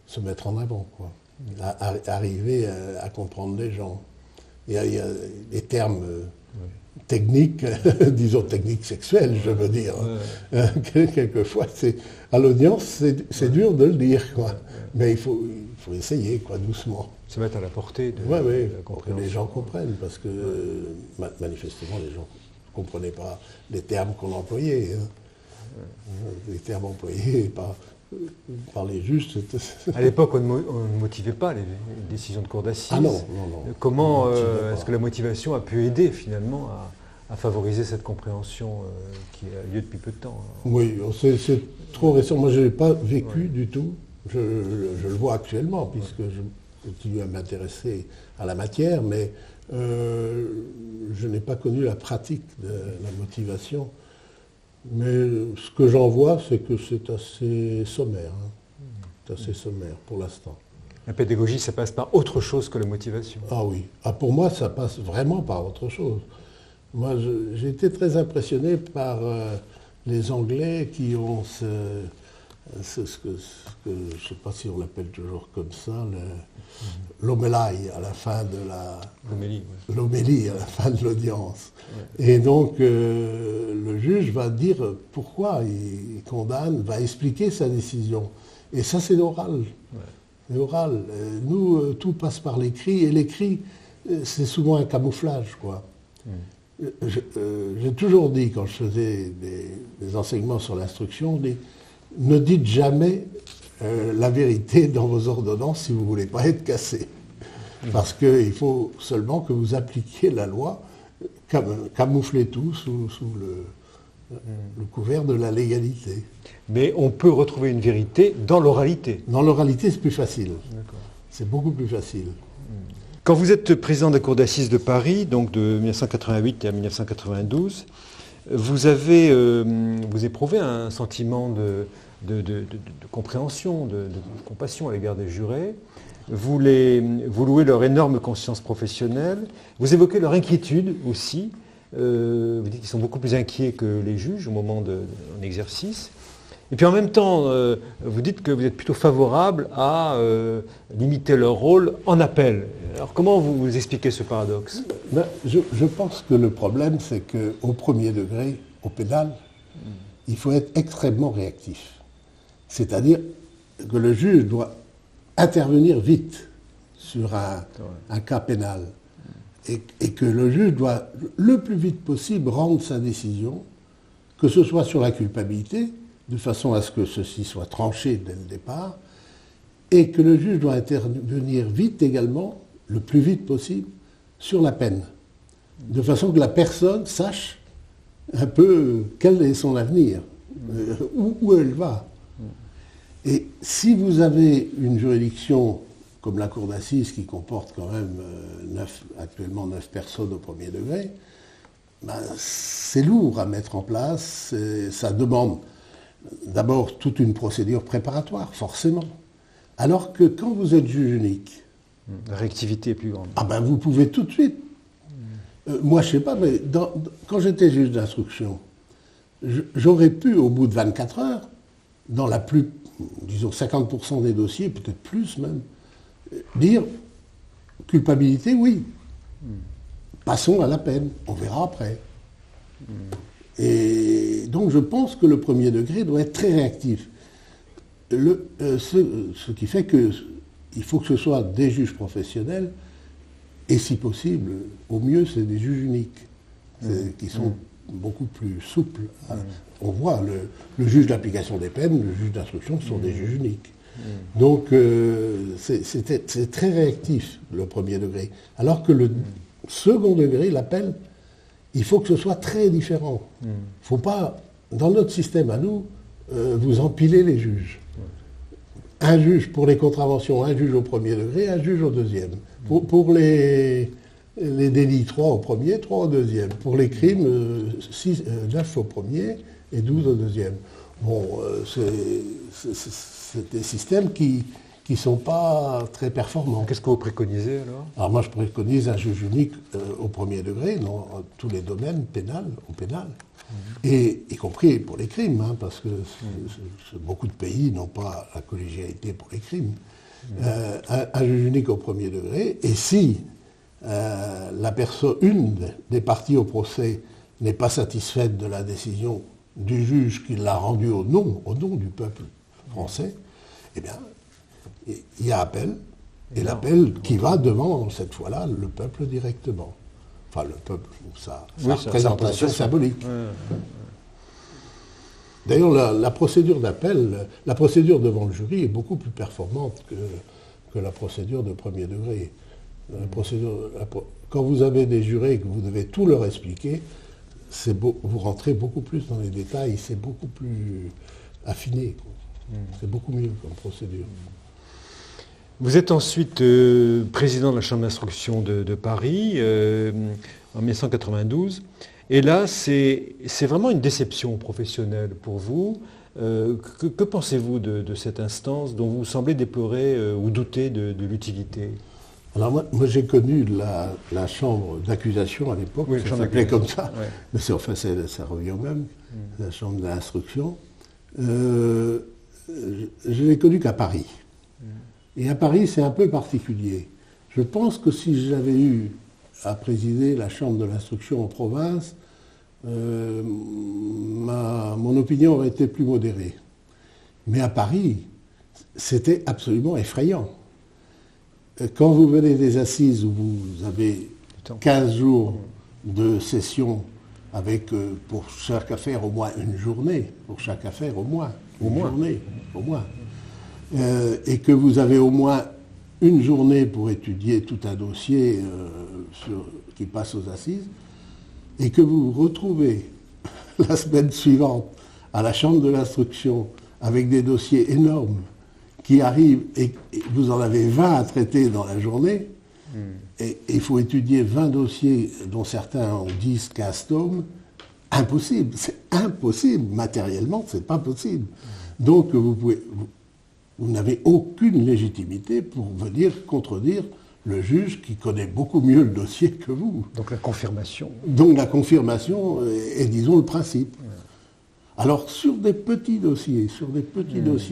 se mettre en avant, quoi. Arriver à comprendre les gens. Il y a des termes techniques, disons techniques sexuelles, je veux dire. Quelquefois, à l'audience, c'est dur de le dire, quoi. Mais il faut essayer, quoi, doucement. Se mettre à la portée de la compréhension. Pour que les gens comprennent, parce que manifestement, les gens ne comprenaient pas les termes qu'on employait. Hein. Les termes employés par les juges. À l'époque, on ne motivait pas les décisions de cour d'assises. Ah non. Comment est-ce que la motivation a pu aider finalement à favoriser cette compréhension qui a lieu depuis peu de temps? Oui, c'est trop récent. Moi, je n'ai pas vécu du tout. Je le vois actuellement, puisque je continue à m'intéresser à la matière, mais je n'ai pas connu la pratique de la motivation. Mais ce que j'en vois, c'est que c'est assez sommaire. Hein. C'est assez sommaire pour l'instant. La pédagogie, ça passe par autre chose que la motivation. Ah oui. Pour moi, ça passe vraiment par autre chose. Moi, j'ai été très impressionné par les Anglais qui ont ce que je ne sais pas si on l'appelle toujours comme ça, l'homélie à la fin de l'homélie à la fin de l'audience. Ouais. Et donc le juge va dire pourquoi il condamne, va expliquer sa décision. Et ça, c'est l'oral. Ouais. C'est oral. Nous, tout passe par l'écrit, et l'écrit, c'est souvent un camouflage, quoi. J'ai toujours dit, quand je faisais des enseignements sur l'instruction, ne dites jamais la vérité dans vos ordonnances si vous ne voulez pas être cassé. Parce qu'il faut seulement que vous appliquiez la loi, camouflez tout sous le couvert de la légalité. Mais on peut retrouver une vérité dans l'oralité. Dans l'oralité, c'est plus facile. C'est beaucoup plus facile. Quand vous êtes président de la Cour d'assises de Paris, donc de 1988 à 1992, vous éprouvez un sentiment de compréhension, de compassion à l'égard des jurés. Vous louez leur énorme conscience professionnelle. Vous évoquez leur inquiétude aussi. Vous dites qu'ils sont beaucoup plus inquiets que les juges au moment d'un exercice. Et puis en même temps, vous dites que vous êtes plutôt favorable à limiter leur rôle en appel. Alors comment vous expliquez ce paradoxe? Je pense que le problème, c'est qu'au premier degré, au pénal, il faut être extrêmement réactif. C'est-à-dire que le juge doit intervenir vite sur un cas pénal. Et que le juge doit, le plus vite possible, rendre sa décision, que ce soit sur la culpabilité, de façon à ce que ceci soit tranché dès le départ, et que le juge doit intervenir vite également, le plus vite possible, sur la peine, de façon que la personne sache un peu quel est son avenir, où elle va. Et si vous avez une juridiction comme la Cour d'assises qui comporte quand même actuellement 9 personnes au premier degré, c'est lourd à mettre en place, ça demande d'abord toute une procédure préparatoire, forcément. Alors que quand vous êtes juge unique... La réactivité est plus grande. Vous pouvez tout de suite. Moi, je ne sais pas, mais quand j'étais juge d'instruction, j'aurais pu, au bout de 24 heures, dans disons 50% des dossiers, peut-être plus même, dire culpabilité, oui. Passons à la peine, on verra après. Et donc je pense que le premier degré doit être très réactif. Ce qui fait qu'il faut que ce soit des juges professionnels, et si possible, au mieux, c'est des juges uniques, qui sont beaucoup plus souples. On voit, le juge d'application des peines, le juge d'instruction sont des juges uniques. Donc c'est très réactif, le premier degré. Alors que le second degré, l'appel, il faut que ce soit très différent. Il ne faut pas, dans notre système à nous, vous empiler les juges. Un juge pour les contraventions, un juge au premier degré, un juge au deuxième. Pour les délits, 3 au premier, 3 au deuxième. Pour les crimes, 9 au premier et 12 au deuxième. Bon, c'est des systèmes qui qui ne sont pas très performants. Qu'est-ce que vous préconisez alors? Alors moi je préconise un juge unique au premier degré, dans tous les domaines au pénal, et y compris pour les crimes, hein, parce que beaucoup de pays n'ont pas la collégialité pour les crimes. Un juge unique au premier degré, et si une des parties au procès n'est pas satisfaite de la décision du juge qui l'a rendue au nom du peuple français, eh bien, il y a appel, et l'appel qui va devant, cette fois-là, le peuple directement. Enfin, le peuple, sa représentation symbolique. D'ailleurs, la procédure d'appel, la procédure devant le jury est beaucoup plus performante que la procédure de premier degré. Quand vous avez des jurés et que vous devez tout leur expliquer, vous rentrez beaucoup plus dans les détails, c'est beaucoup plus affiné. C'est beaucoup mieux comme procédure. Vous êtes ensuite président de la Chambre d'instruction de Paris en 1992. Et là, c'est vraiment une déception professionnelle pour vous. Que pensez-vous de cette instance dont vous semblez déplorer ou douter de l'utilité? Alors moi j'ai connu la chambre d'accusation à l'époque, ça s'appelait comme ça, mais enfin ça revient au même, la chambre d'instruction. Je l'ai connue qu'à Paris. Et à Paris, c'est un peu particulier. Je pense que si j'avais eu à présider la chambre de l'instruction en province, mon opinion aurait été plus modérée. Mais à Paris, c'était absolument effrayant. Quand vous venez des assises où vous avez 15 jours de session avec, pour chaque affaire, au moins une journée, et que vous avez au moins une journée pour étudier tout un dossier qui passe aux assises, et que vous vous retrouvez la semaine suivante à la chambre de l'instruction avec des dossiers énormes qui arrivent et vous en avez 20 à traiter dans la journée, et il faut étudier 20 dossiers dont certains ont 10, 15 tomes, impossible, c'est impossible, matériellement, c'est pas possible. Donc vous n'avez aucune légitimité pour venir contredire le juge qui connaît beaucoup mieux le dossier que vous. Donc la confirmation. Donc la confirmation est, disons, le principe. Ouais. Alors sur des petits dossiers,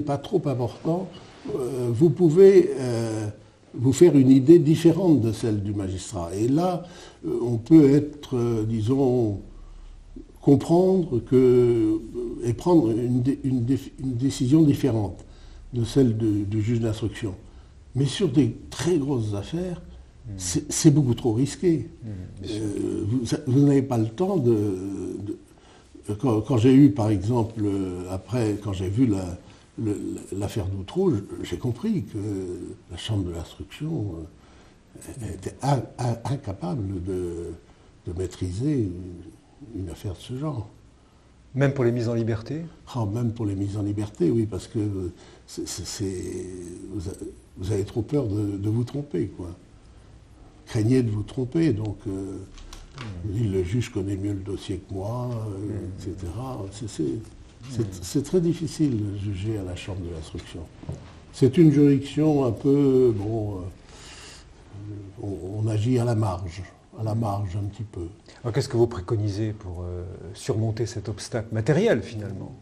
pas trop importants, vous pouvez vous faire une idée différente de celle du magistrat. Et là, on peut être, disons, comprendre et prendre une décision différente de celle du juge d'instruction. Mais sur des très grosses affaires, c'est beaucoup trop risqué. Vous n'avez pas le temps quand j'ai eu, par exemple, après, quand j'ai vu l'affaire d'Outreau, j'ai compris que la Chambre de l'instruction était incapable de maîtriser une affaire de ce genre. Même pour les mises en liberté? Même pour les mises en liberté, oui, parce que vous avez trop peur de vous tromper, quoi. Craignez de vous tromper, donc le juge connaît mieux le dossier que moi, etc. C'est très difficile de juger à la Chambre de l'instruction. C'est une juridiction un peu, on agit à la marge un petit peu. Alors qu'est-ce que vous préconisez pour surmonter cet obstacle matériel finalement?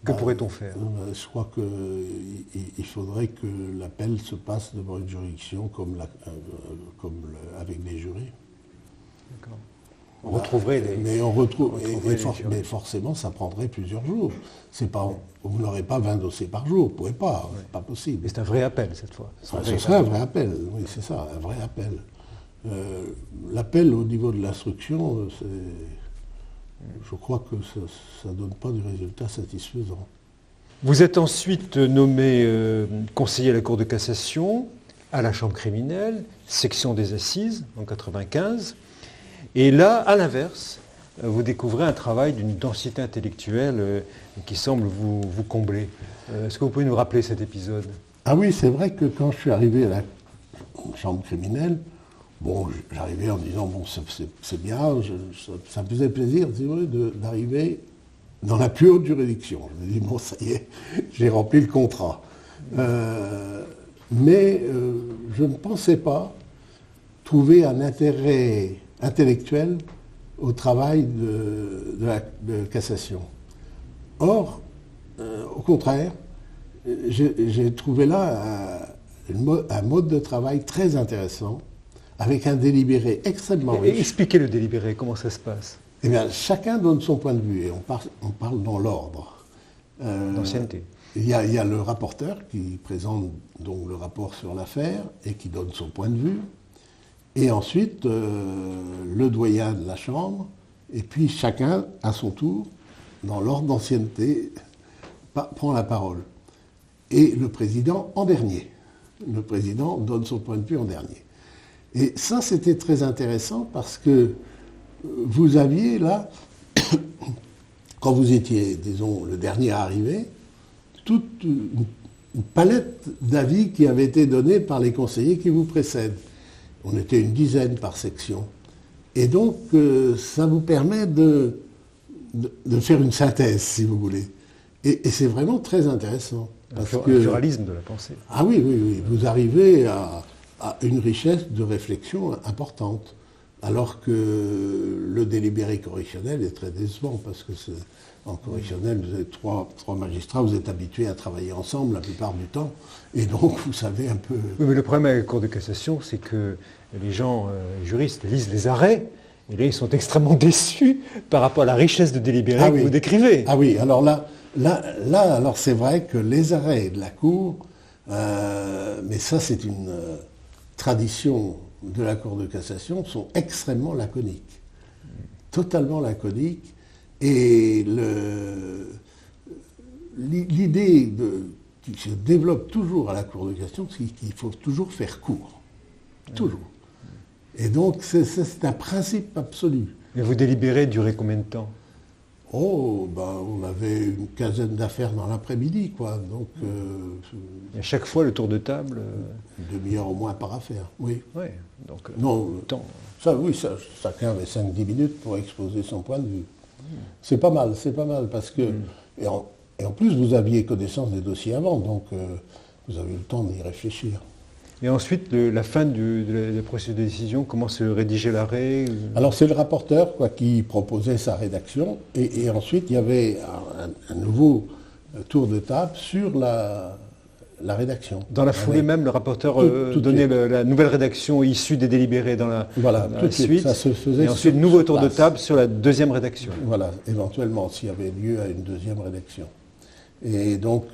Que pourrait-on faire? Je crois qu'il faudrait que l'appel se passe devant une juridiction comme avec des jurés. D'accord. On retrouverait les... Mais forcément, ça prendrait plusieurs jours. Vous n'aurez pas 20 dossiers par jour, vous ne pouvez pas, c'est pas possible. Et c'est un vrai appel cette fois. Ce serait un vrai appel, oui, c'est ça, un vrai appel. L'appel au niveau de l'instruction, je crois que ça ne donne pas de résultat satisfaisant. Vous êtes ensuite nommé conseiller à la Cour de cassation, à la Chambre criminelle, section des assises, en 1995. Et là, à l'inverse, vous découvrez un travail d'une densité intellectuelle qui semble vous combler. Est-ce que vous pouvez nous rappeler cet épisode? Ah oui, c'est vrai que quand je suis arrivé à la Chambre criminelle, j'arrivais en disant, c'est bien, ça me faisait plaisir, d'arriver dans la plus haute juridiction. Je me dis, ça y est, j'ai rempli le contrat. mais je ne pensais pas trouver un intérêt intellectuel au travail de cassation. Or, au contraire, j'ai trouvé là un mode de travail très intéressant, avec un délibéré extrêmement riche. Expliquez le délibéré, comment ça se passe? Eh bien, chacun donne son point de vue, et on parle dans l'ordre. D'ancienneté. Il y a le rapporteur qui présente donc le rapport sur l'affaire et qui donne son point de vue. Et ensuite, le doyen de la Chambre, et puis chacun, à son tour, dans l'ordre d'ancienneté, prend la parole. Et le président en dernier. Le président donne son point de vue en dernier. Et ça, c'était très intéressant parce que vous aviez là, quand vous étiez, disons, le dernier arrivé, toute une palette d'avis qui avait été donnée par les conseillers qui vous précèdent. On était une dizaine par section. Et donc, ça vous permet de faire une synthèse, si vous voulez. Et c'est vraiment très intéressant. Un pluralisme de la pensée. Ah oui, oui, oui. Vous arrivez à une richesse de réflexion importante. Alors que le délibéré correctionnel est très décevant, parce que en correctionnel, vous avez trois magistrats, vous êtes habitués à travailler ensemble la plupart du temps, et donc vous savez un peu... Oui, mais le problème avec la Cour de cassation, c'est que les gens, les juristes, lisent les arrêts, et là, ils sont extrêmement déçus par rapport à la richesse de délibéré que vous décrivez. Ah oui, alors là, alors c'est vrai que les arrêts de la Cour, mais ça c'est une tradition de la Cour de cassation, sont extrêmement laconiques. Totalement laconiques. Et l'idée qui se développe toujours à la Cour de cassation, c'est qu'il faut toujours faire court. Toujours. Et donc, c'est un principe absolu. Et vous délibérez durer combien de temps? Oh, ben, on avait une quinzaine d'affaires dans l'après-midi, quoi. Donc, et à chaque fois, le tour de table une demi-heure au moins par affaire, oui. Oui, donc non, temps. Ça, oui, chacun avait 5-10 minutes pour exposer son point de vue. C'est pas mal, parce que... Et en plus, vous aviez connaissance des dossiers avant, donc vous avez eu le temps d'y réfléchir. Et ensuite, la fin de la procédure de décision, comment se rédiger l'arrêt? Alors c'est le rapporteur qui proposait sa rédaction, et ensuite il y avait un nouveau tour de table sur la rédaction. Dans la foulée même, le rapporteur donnait la nouvelle rédaction issue des délibérés dans la suite. Ça se faisait. Et ensuite, nouveau tour de table sur la deuxième rédaction. Voilà, éventuellement, s'il y avait lieu à une deuxième rédaction. Et donc,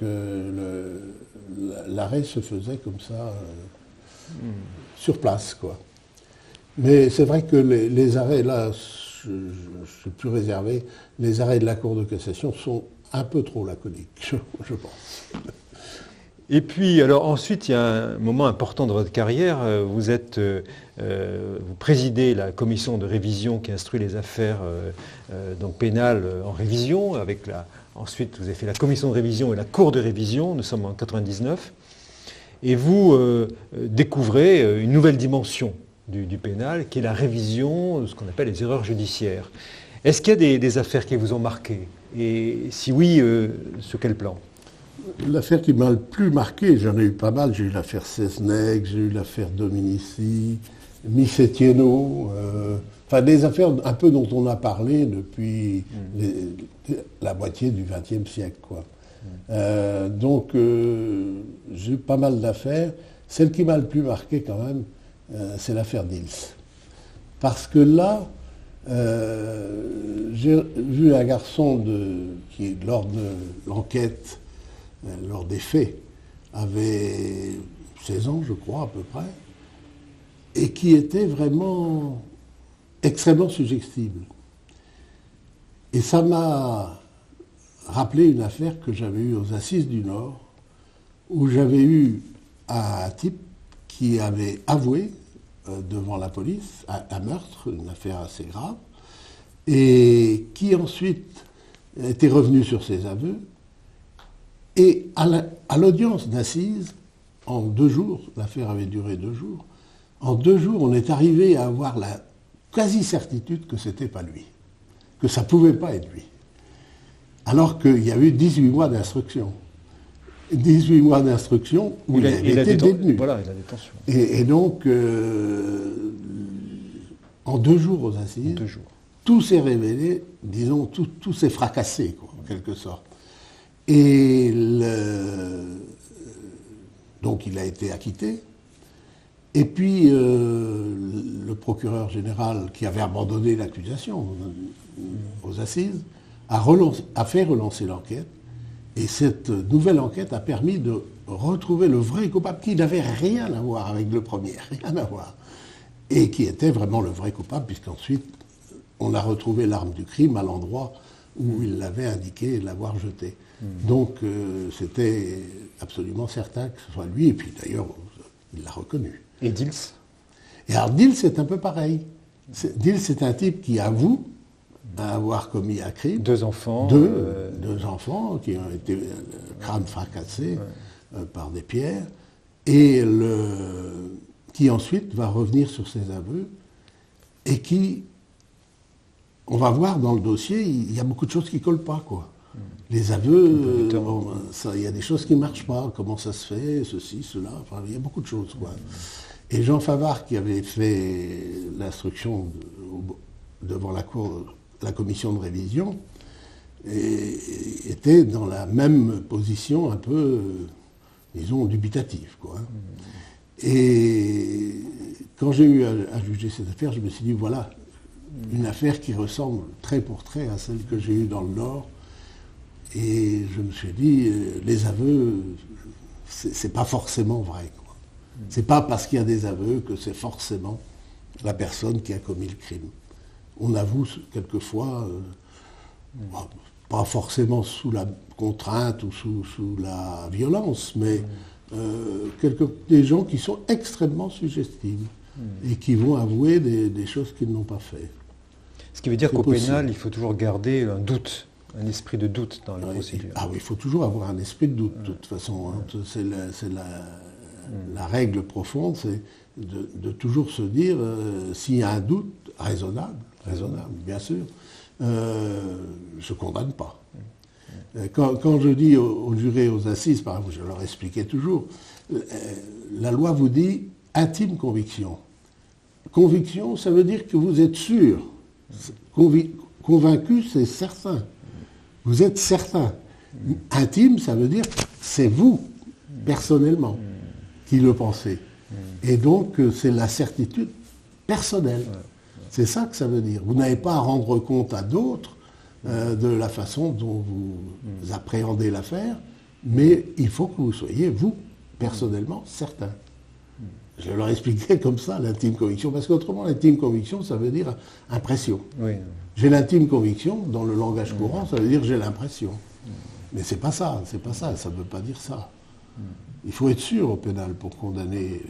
l'arrêt se faisait comme ça, sur place, quoi. Mais c'est vrai que les arrêts, là, je suis plus réservé, les arrêts de la Cour de cassation sont un peu trop laconiques, je pense. Et puis, alors ensuite, il y a un moment important dans votre carrière. Vous présidez la commission de révision qui instruit les affaires donc pénales en révision. Ensuite, vous avez fait la commission de révision et la cour de révision. Nous sommes en 1999. Et vous découvrez une nouvelle dimension du pénal, qui est la révision de ce qu'on appelle les erreurs judiciaires. Est-ce qu'il y a des affaires qui vous ont marqué? Et si oui, sur quel plan? L'affaire qui m'a le plus marqué, j'en ai eu pas mal. J'ai eu l'affaire Seznec, j'ai eu l'affaire Dominici, Misetieno, enfin des affaires un peu dont on a parlé depuis la moitié du XXe siècle, quoi. Donc j'ai eu pas mal d'affaires. Celle qui m'a le plus marqué quand même, c'est l'affaire Dils. Parce que là, j'ai vu un garçon qui, lors de l'enquête, lors des faits, avait 16 ans, je crois, à peu près, et qui était vraiment extrêmement suggestible. Et ça m'a rappelé une affaire que j'avais eue aux Assises du Nord, où j'avais eu un type qui avait avoué devant la police un meurtre, une affaire assez grave, et qui ensuite était revenu sur ses aveux. Et à l'audience d'assises, en 2 jours, l'affaire avait duré 2 jours, en 2 jours, on est arrivé à avoir la quasi-certitude que c'était pas lui, que ça pouvait pas être lui. Alors qu'il y a eu 18 mois d'instruction. 18 mois d'instruction où il avait été détenu. Voilà, la détention. Et donc, en 2 jours aux assises, tout s'est révélé, disons, tout s'est fracassé, quoi, en quelque sorte. Et donc il a été acquitté. Et puis le procureur général, qui avait abandonné l'accusation aux assises, a fait relancer l'enquête. Et cette nouvelle enquête a permis de retrouver le vrai coupable, qui n'avait rien à voir avec le premier, rien à voir. Et qui était vraiment le vrai coupable, puisqu'ensuite on a retrouvé l'arme du crime à l'endroit où il l'avait indiqué l'avoir jetée. Donc c'était absolument certain que ce soit lui, et puis d'ailleurs il l'a reconnu. Et Dils? Et alors Dils, c'est un peu pareil. Dils, c'est un type qui avoue avoir commis un crime. 2 enfants. Deux enfants qui ont été crâne fracassé par des pierres, et qui ensuite va revenir sur ses aveux, et qui, on va voir dans le dossier, il y a beaucoup de choses qui ne collent pas, quoi. Les aveux, il y a des choses qui ne marchent pas. Comment ça se fait, ceci, cela, enfin, il y a beaucoup de choses, quoi. Et Jean Favard, qui avait fait l'instruction devant la commission de révision, était dans la même position un peu, disons, dubitative, quoi. Et quand j'ai eu à juger cette affaire, je me suis dit, voilà, une affaire qui ressemble trait pour trait à celle que j'ai eue dans le Nord. Et je me suis dit, les aveux, c'est pas forcément vrai, quoi. C'est pas parce qu'il y a des aveux que c'est forcément la personne qui a commis le crime. On avoue quelquefois, pas forcément sous la contrainte ou sous la violence, mais des gens qui sont extrêmement suggestibles et qui vont avouer des choses qu'ils n'ont pas fait. Ce qui veut dire qu'au pénal, il faut toujours garder un doute, un esprit de doute dans la procédure. Ah oui, il faut toujours avoir un esprit de doute, de toute façon. Hein. C'est la règle profonde, c'est de toujours se dire, s'il y a un doute raisonnable, bien sûr, je ne condamne pas. Quand je dis aux jurés, aux assises, par exemple, je leur expliquais toujours, la loi vous dit intime conviction. Conviction, ça veut dire que vous êtes sûr. Convaincu, c'est certain. Vous êtes certain. Intime, ça veut dire c'est vous, personnellement, qui le pensez. Et donc, c'est la certitude personnelle. C'est ça que ça veut dire. Vous n'avez pas à rendre compte à d'autres de la façon dont vous appréhendez l'affaire, mais il faut que vous soyez, vous, personnellement, certain. Je leur expliquais comme ça l'intime conviction, parce qu'autrement, l'intime conviction, ça veut dire impression. Oui. J'ai l'intime conviction, dans le langage courant, ça veut dire j'ai l'impression. Mais c'est pas ça, ça ne veut pas dire ça. Il faut être sûr au pénal pour condamner.